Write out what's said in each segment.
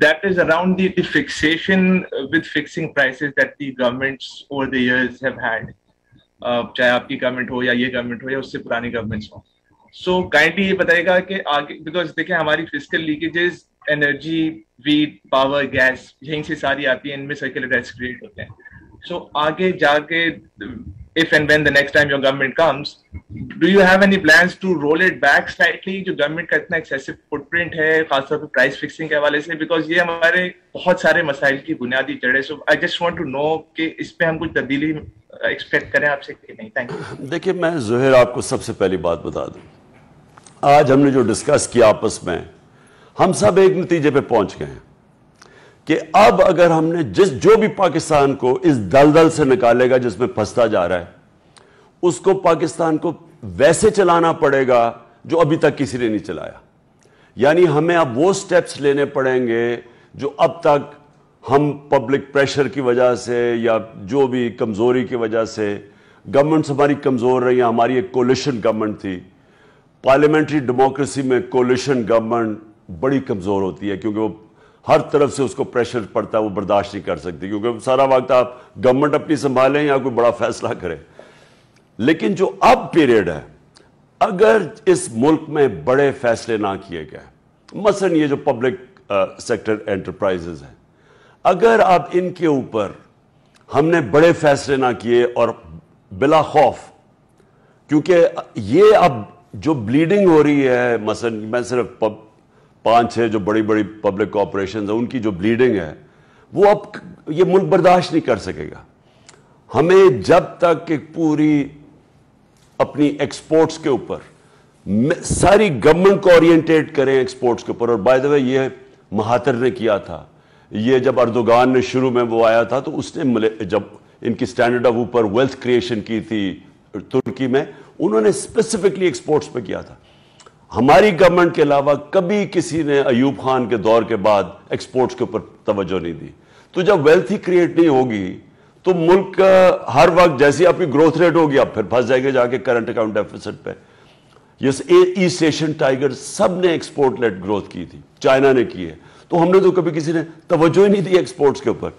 that is around the fixation with fixing prices that the governments over the years have had. चाहे आपकी government हो या ये government हो या उससे पुरानी गवर्नमेंट्स हो. सो काइंडली ये बताएगा कि आगे, बिकॉज देखिए हमारी physical leakages energy, wheat, power, gas यहीं से सारी आती है, इनमें सर्कुलर डेट्स क्रिएट होते हैं. सो आगे जाके if and when the next time your government comes, do you have any plans to roll it back slightly? जो government का इतना excessive footprint है खासतौर पे price fixing के हवाले से, because ये हमारे बहुत सारे मसाइल की बुनियादी जड़ है. So I just want to know कि इस पे हम कुछ तब्दीली expect करें आपसे कि नहीं. Thank you. देखिए मैं ज़ोहर आपको सबसे पहली बात बता दूं, आज हमने जो डिस्कस किया आपस में, हम सब एक नतीजे पे पहुंच गए हैं कि अब अगर हमने जो भी पाकिस्तान को इस दलदल से निकालेगा जिसमें फंसता जा रहा है, उसको पाकिस्तान को वैसे चलाना पड़ेगा जो अभी तक किसी ने नहीं चलाया. यानी हमें अब वो स्टेप्स लेने पड़ेंगे जो अब तक हम पब्लिक प्रेशर की वजह से या जो भी कमजोरी की वजह से, गवर्नमेंट्स हमारी कमजोर रही, हमारी एक कोलिशन गवर्नमेंट थी. पार्लियामेंट्री डेमोक्रेसी में कोलिशन गवर्नमेंट बड़ी कमजोर होती है क्योंकि वो हर तरफ से उसको प्रेशर पड़ता है, वो बर्दाश्त नहीं कर सकती, क्योंकि सारा वक्त आप गवर्नमेंट अपनी संभालें या कोई बड़ा फैसला करें. लेकिन जो अब पीरियड है, अगर इस मुल्क में बड़े फैसले ना किए गए, मसलन ये जो पब्लिक सेक्टर एंटरप्राइजेज हैं, अगर अब इनके ऊपर हमने बड़े फैसले ना किए और बिला खौफ, क्योंकि ये अब जो ब्लीडिंग हो रही है, मसलन मैं सिर्फ 5-6 जो बड़ी बड़ी पब्लिक कॉर्पोरेशन है उनकी जो ब्लीडिंग है, वो अब ये मुल्क बर्दाश्त नहीं कर सकेगा. हमें जब तक कि पूरी अपनी एक्सपोर्ट्स के ऊपर सारी गवर्नमेंट को ओरिएंटेट करें एक्सपोर्ट्स के ऊपर, और बाय द वे ये महातिर ने किया था, ये जब अर्दोगान ने शुरू में वो आया था तो उसने जब इनकी स्टैंडर्ड ऑफ ऊपर वेल्थ क्रिएशन की थी तुर्की में, उन्होंने स्पेसिफिकली एक्सपोर्ट्स पे किया था. हमारी गवर्नमेंट के अलावा कभी किसी ने अयूब खान के दौर के बाद एक्सपोर्ट्स के ऊपर तवज्जो नहीं दी. तो जब वेल्थ ही क्रिएट नहीं होगी तो मुल्क हर वक्त जैसी आपकी ग्रोथ रेट होगी आप फिर फंस जाएंगे जाके करंट अकाउंट डेफिसिट पे. ईस्ट एशियन टाइगर सब ने एक्सपोर्ट लेड ग्रोथ की थी, चाइना ने की है, तो हमने तो कभी किसी ने तवज्जो ही नहीं दी एक्सपोर्ट्स के ऊपर.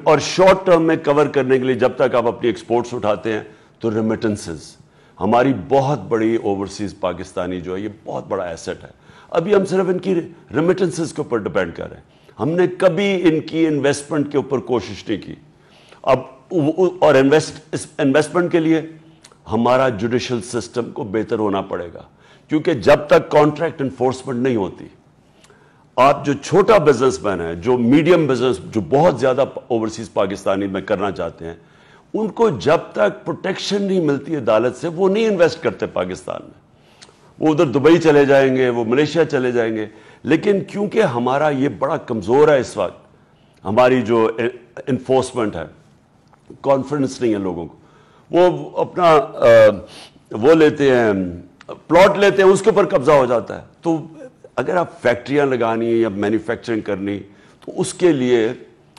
और शॉर्ट टर्म में कवर करने के लिए जब तक आप अपनी एक्सपोर्ट्स उठाते हैं तो रेमिटेंसेस, हमारी बहुत बड़ी ओवरसीज पाकिस्तानी जो है ये बहुत बड़ा एसेट है. अभी हम सिर्फ इनकी रेमिटेंसेस के ऊपर डिपेंड कर रहे हैं, हमने कभी इनकी इन्वेस्टमेंट के ऊपर कोशिश नहीं की. अब और इन्वेस्टमेंट के लिए हमारा जुडिशल सिस्टम को बेहतर होना पड़ेगा, क्योंकि जब तक कॉन्ट्रैक्ट इन्फोर्समेंट नहीं होती, आप जो छोटा बिजनेसमैन है, जो मीडियम बिजनेस, जो बहुत ज्यादा ओवरसीज पाकिस्तानी में करना चाहते हैं, उनको जब तक प्रोटेक्शन नहीं मिलती अदालत से वो नहीं इन्वेस्ट करते पाकिस्तान में. वो उधर दुबई चले जाएंगे, वो मलेशिया चले जाएंगे. लेकिन क्योंकि हमारा ये बड़ा कमजोर है इस वक्त, हमारी जो इन्फोर्समेंट है, कॉन्फिडेंस नहीं है लोगों को, वो अपना वो लेते हैं, प्लॉट लेते हैं, उसके ऊपर कब्जा हो जाता है. तो अगर आप फैक्ट्रियां लगानी है या मैन्युफैक्चरिंग करनी, तो उसके लिए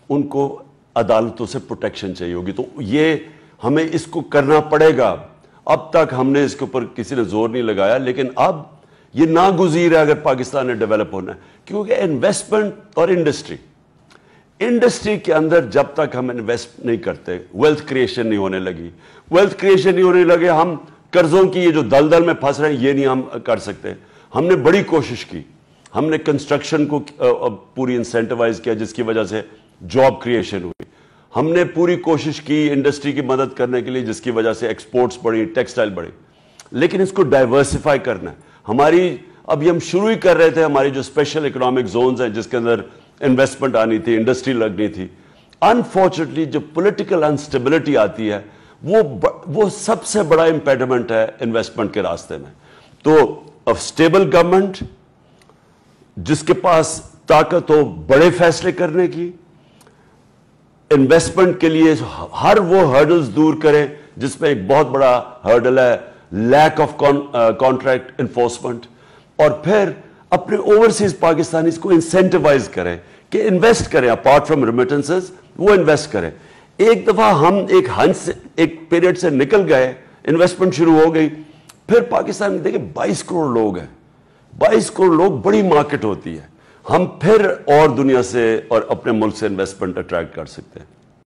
उनको अदालतों से प्रोटेक्शन चाहिए होगी. तो ये हमें इसको करना पड़ेगा. अब तक हमने इसके ऊपर किसी ने जोर नहीं लगाया, लेकिन अब ये नागुज़ीर है अगर पाकिस्तान ने डेवलप होना है, क्योंकि इन्वेस्टमेंट और इंडस्ट्री के अंदर जब तक हम इन्वेस्ट नहीं करते, वेल्थ क्रिएशन नहीं होने लगी. वेल्थ क्रिएशन नहीं होने लगे, हम कर्जों की ये जो दलदल में फंस रहे हैं ये नहीं हम कर सकते. हमने बड़ी कोशिश की, हमने कंस्ट्रक्शन को पूरी इंसेंटिवाइज किया जिसकी वजह से जॉब क्रिएशन हुई. हमने पूरी कोशिश की इंडस्ट्री की मदद करने के लिए जिसकी वजह से एक्सपोर्ट्स बढ़ी, टेक्सटाइल बढ़ी. लेकिन इसको डाइवर्सिफाई करना है. हमारी अभी हम शुरू ही कर रहे थे, हमारी जो स्पेशल इकोनॉमिक जोन्स हैं जिसके अंदर इन्वेस्टमेंट आनी थी, इंडस्ट्री लगनी थी. अनफॉर्चुनेटली जो पॉलिटिकल अनस्टेबिलिटी आती है वो सबसे बड़ा इंपेडिमेंट है इन्वेस्टमेंट के रास्ते में. तो स्टेबल गवर्नमेंट जिसके पास ताकत हो बड़े फैसले करने की, इन्वेस्टमेंट के लिए हर वो हर्डल्स दूर करें जिसमें एक बहुत बड़ा हर्डल है लैक ऑफ कॉन्ट्रैक्ट इन्फोर्समेंट, और फिर अपने ओवरसीज पाकिस्तानीज को इंसेंटिवाइज करें कि इन्वेस्ट करें, अपार्ट फ्रॉम रेमिटेंसेस वो इन्वेस्ट करें. एक दफा हम एक हंस से, एक पीरियड से निकल गए, इन्वेस्टमेंट शुरू हो गई, फिर पाकिस्तान में देखिए 22 करोड़ लोग हैं. 22 करोड़ लोग बड़ी मार्केट होती है. ہم پھر اور دنیا سے اور اپنے ملک سے انویسٹمنٹ اٹریکٹ کر سکتے ہیں.